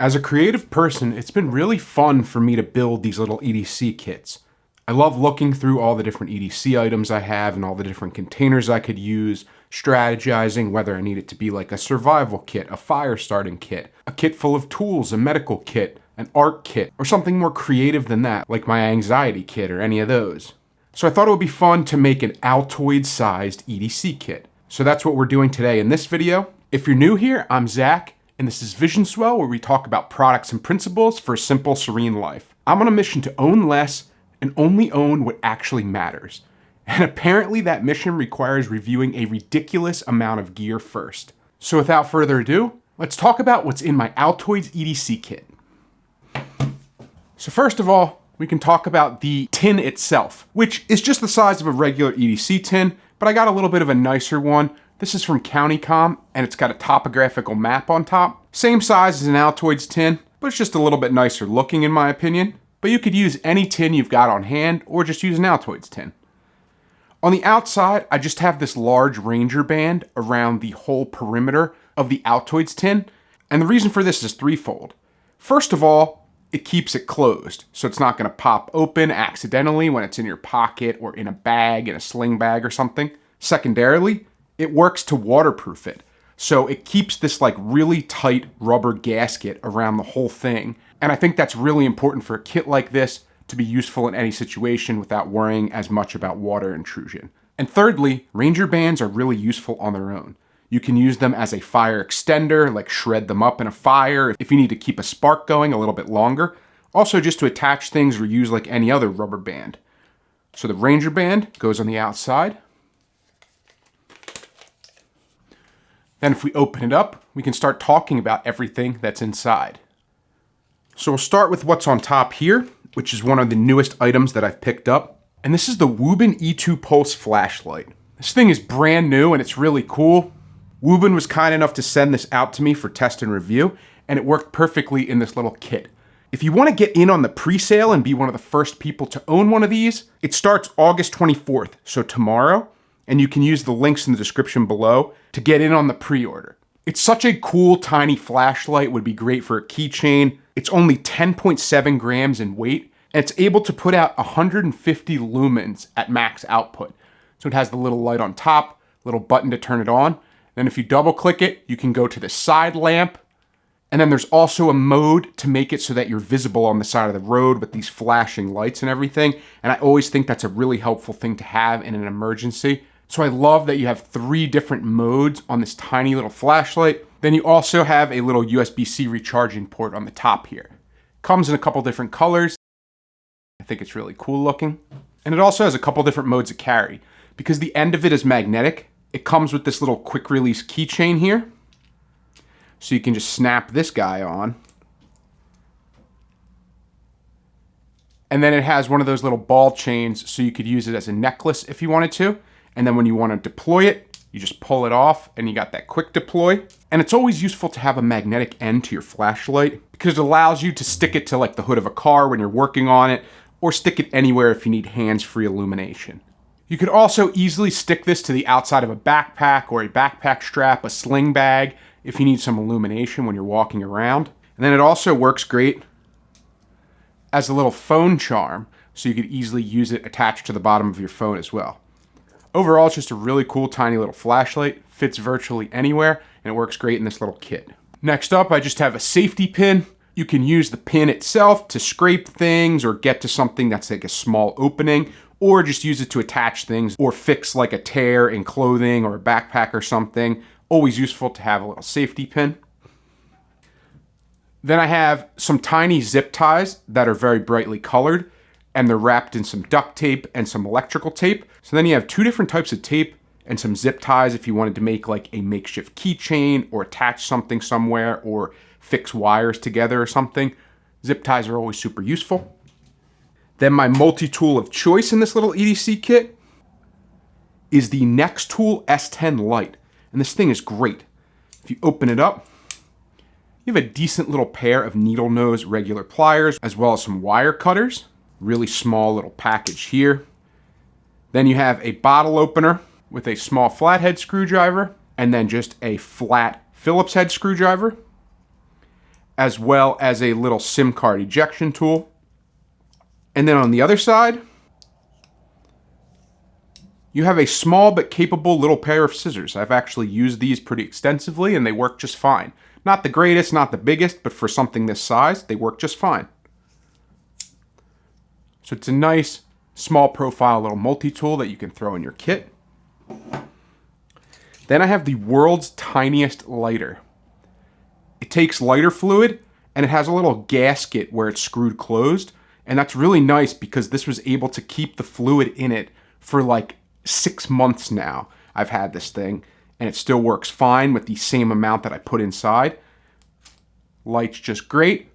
As a creative person, it's been really fun for me to build these little EDC kits. I love looking through all the different EDC items I have and all the different containers I could use, strategizing whether I need it to be like a survival kit, a fire starting kit, a kit full of tools, a medical kit, an art kit, or something more creative than that, like my anxiety kit or any of those. So I thought it would be fun to make an Altoids sized EDC kit. So that's what we're doing today in this video. If you're new here, I'm Zach, and this is Visionswell, where we talk about products and principles for a simple, serene life. I'm on a mission to own less and only own what actually matters. And apparently that mission requires reviewing a ridiculous amount of gear first. So without further ado, let's talk about what's in my Altoids EDC kit. So first of all, we can talk about the tin itself, which is just the size of a regular EDC tin, but I got a little bit of a nicer one. This is from CountyCom, and it's got a topographical map on top. Same size as an Altoids tin, but it's just a little bit nicer looking in my opinion. But you could use any tin you've got on hand, or just use an Altoids tin. On the outside, I just have this large Ranger band around the whole perimeter of the Altoids tin, and the reason for this is threefold. First of all, it keeps it closed, so it's not going to pop open accidentally when it's in your pocket or in a bag, in a sling bag or something. Secondarily, it works to waterproof it. So it keeps this like really tight rubber gasket around the whole thing. And I think that's really important for a kit like this to be useful in any situation without worrying as much about water intrusion. And thirdly, Ranger bands are really useful on their own. You can use them as a fire extender, like shred them up in a fire if you need to keep a spark going a little bit longer. Also just to attach things or use like any other rubber band. So the Ranger band goes on the outside. Then if we open it up, we can start talking about everything that's inside. So we'll start with what's on top here, which is one of the newest items that I've picked up. And this is the Woobin E2 Pulse flashlight. This thing is brand new and it's really cool. Woobin was kind enough to send this out to me for test and review, and it worked perfectly in this little kit. If you want to get in on the pre-sale and be one of the first people to own one of these, it starts August 24th, so tomorrow. And you can use the links in the description below to get in on the pre-order. It's such a cool tiny flashlight, would be great for a keychain. It's only 10.7 grams in weight, and it's able to put out 150 lumens at max output. So it has the little light on top, little button to turn it on. Then if you double click it, you can go to the side lamp. And then there's also a mode to make it so that you're visible on the side of the road with these flashing lights and everything. And I always think that's a really helpful thing to have in an emergency. So I love that you have 3 different modes on this tiny little flashlight. Then you also have a little USB-C recharging port on the top here. Comes in a couple different colors. I think it's really cool looking. And it also has a couple different modes of carry. Because the end of it is magnetic, it comes with this little quick release keychain here. So you can just snap this guy on. And then it has one of those little ball chains so you could use it as a necklace if you wanted to. And then when you want to deploy it, you just pull it off and you got that quick deploy. And it's always useful to have a magnetic end to your flashlight because it allows you to stick it to like the hood of a car when you're working on it, or stick it anywhere if you need hands-free illumination. You could also easily stick this to the outside of a backpack or a backpack strap, a sling bag, if you need some illumination when you're walking around. And then it also works great as a little phone charm, so you could easily use it attached to the bottom of your phone as well. Overall, it's just a really cool tiny little flashlight, fits virtually anywhere, and it works great in this little kit. Next up, I just have a safety pin. You can use the pin itself to scrape things or get to something that's like a small opening, or just use it to attach things or fix like a tear in clothing or a backpack or something. Always useful to have a little safety pin. Then I have some tiny zip ties that are very brightly colored, and they're wrapped in some duct tape and some electrical tape. So then you have 2 different types of tape and some zip ties if you wanted to make like a makeshift keychain or attach something somewhere or fix wires together or something. Zip ties are always super useful. Then my multi-tool of choice in this little EDC kit is the Nextool S10 Lite. And this thing is great. If you open it up, you have a decent little pair of needle nose regular pliers, as well as some wire cutters. Really small little package here. Then you have a bottle opener with a small flathead screwdriver, and then just a flat Phillips head screwdriver. as well as a little SIM card ejection tool. And then on the other side, you have a small but capable little pair of scissors. I've actually used these pretty extensively and they work just fine. Not the greatest, not the biggest, but for something this size, they work just fine. So it's a nice, small profile little multi-tool that you can throw in your kit. Then I have the world's tiniest lighter. It takes lighter fluid and it has a little gasket where it's screwed closed. And that's really nice because this was able to keep the fluid in it for like 6 months now. I've had this thing and it still works fine with the same amount that I put inside. Light's just great.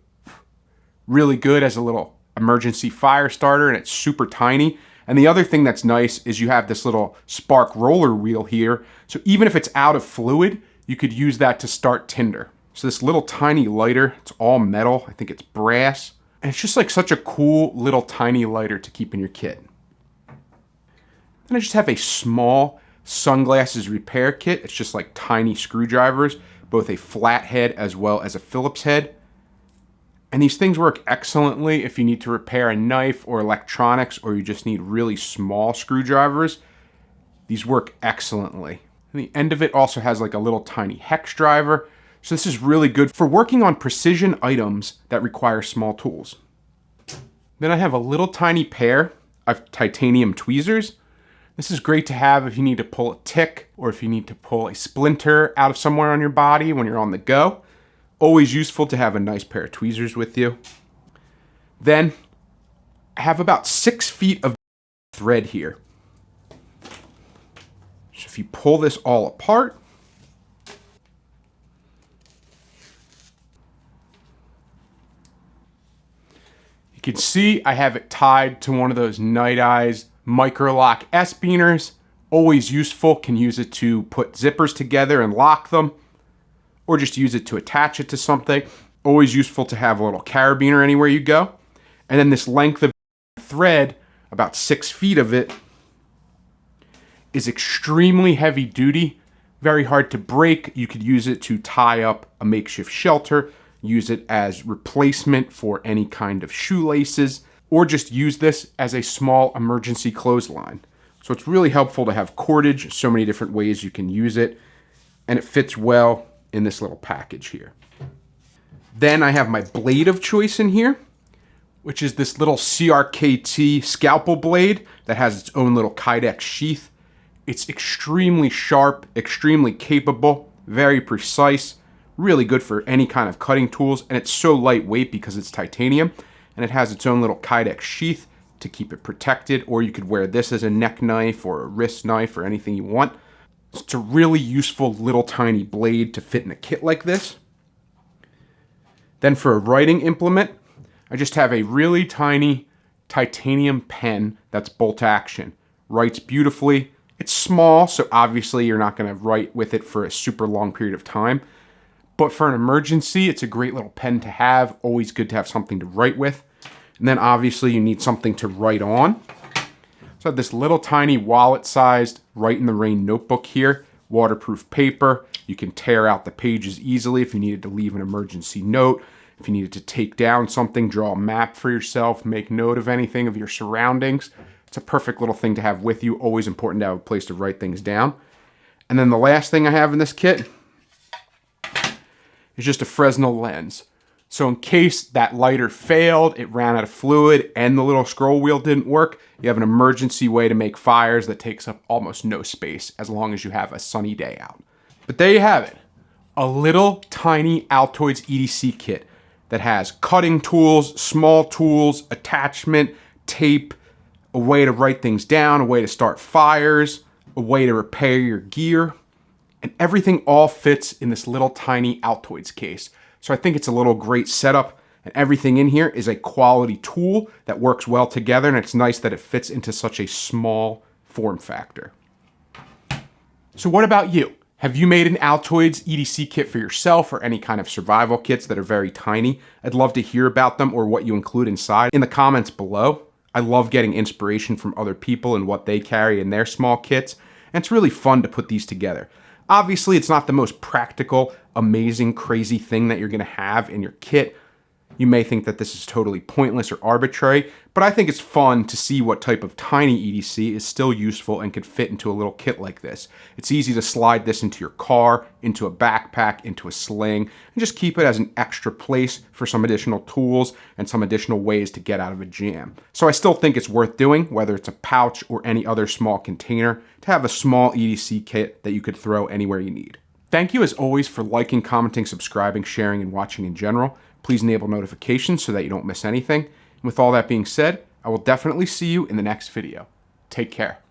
Really good as a little emergency fire starter, and it's super tiny. And the other thing that's nice is you have this little spark roller wheel here. So even if it's out of fluid, you could use that to start tinder. So this little tiny lighter, it's all metal. I think it's brass. And it's just like such a cool little tiny lighter to keep in your kit. Then I just have a small sunglasses repair kit. It's just like tiny screwdrivers, both a flat head as well as a Phillips head. And these things work excellently if you need to repair a knife or electronics, or you just need really small screwdrivers. These work excellently. And the end of it also has like a little tiny hex driver. So this is really good for working on precision items that require small tools. Then I have a little tiny pair of titanium tweezers. This is great to have if you need to pull a tick or if you need to pull a splinter out of somewhere on your body when you're on the go. Always useful to have a nice pair of tweezers with you. Then I have about 6 feet of thread here. So if you pull this all apart, you can see I have it tied to one of those Night Eyes Microlock S-beaners. Always useful, can use it to put zippers together and lock them, or just use it to attach it to something. Always useful to have a little carabiner anywhere you go. And then this length of thread, about 6 feet of it, is extremely heavy duty, very hard to break. You could use it to tie up a makeshift shelter, use it as replacement for any kind of shoelaces, or just use this as a small emergency clothesline. So it's really helpful to have cordage, so many different ways you can use it, and it fits well in this little package here. Then I have my blade of choice in here, which is this little CRKT scalpel blade that has its own little Kydex sheath. It's extremely sharp, extremely capable, very precise, really good for any kind of cutting tools, and it's so lightweight because it's titanium, and it has its own little Kydex sheath to keep it protected, or you could wear this as a neck knife or a wrist knife or anything you want. It's a really useful little tiny blade to fit in a kit like this. Then for a writing implement, I just have a really tiny titanium pen that's bolt action. Writes beautifully. It's small, so obviously you're not going to write with it for a super long period of time. But for an emergency, it's a great little pen to have. Always good to have something to write with. And then obviously you need something to write on. So I have this little tiny wallet-sized Write in the Rain notebook here. Waterproof paper. You can tear out the pages easily if you needed to leave an emergency note. If you needed to take down something, draw a map for yourself, make note of anything of your surroundings. It's a perfect little thing to have with you. Always important to have a place to write things down. And then the last thing I have in this kit is just a Fresnel lens. So in case that lighter failed, it ran out of fluid, and the little scroll wheel didn't work, you have an emergency way to make fires that takes up almost no space as long as you have a sunny day out. But there you have it. A little tiny Altoids EDC kit that has cutting tools, small tools, attachment, tape, a way to write things down, a way to start fires, a way to repair your gear, and everything all fits in this little tiny Altoids case. So I think it's a little great setup, and everything in here is a quality tool that works well together, and it's nice that it fits into such a small form factor. So what about you? Have you made an Altoids EDC kit for yourself or any kind of survival kits that are very tiny? I'd love to hear about them or what you include inside in the comments below. I love getting inspiration from other people and what they carry in their small kits, and it's really fun to put these together. Obviously, it's not the most practical, amazing, crazy thing that you're going to have in your kit. You may think that this is totally pointless or arbitrary, but I think it's fun to see what type of tiny EDC is still useful and could fit into a little kit like this. It's easy to slide this into your car, into a backpack, into a sling, and just keep it as an extra place for some additional tools and some additional ways to get out of a jam. So I still think it's worth doing, whether it's a pouch or any other small container, to have a small EDC kit that you could throw anywhere you need. Thank you as always for liking, commenting, subscribing, sharing, and watching in general. Please enable notifications so that you don't miss anything. And with all that being said, I will definitely see you in the next video. Take care.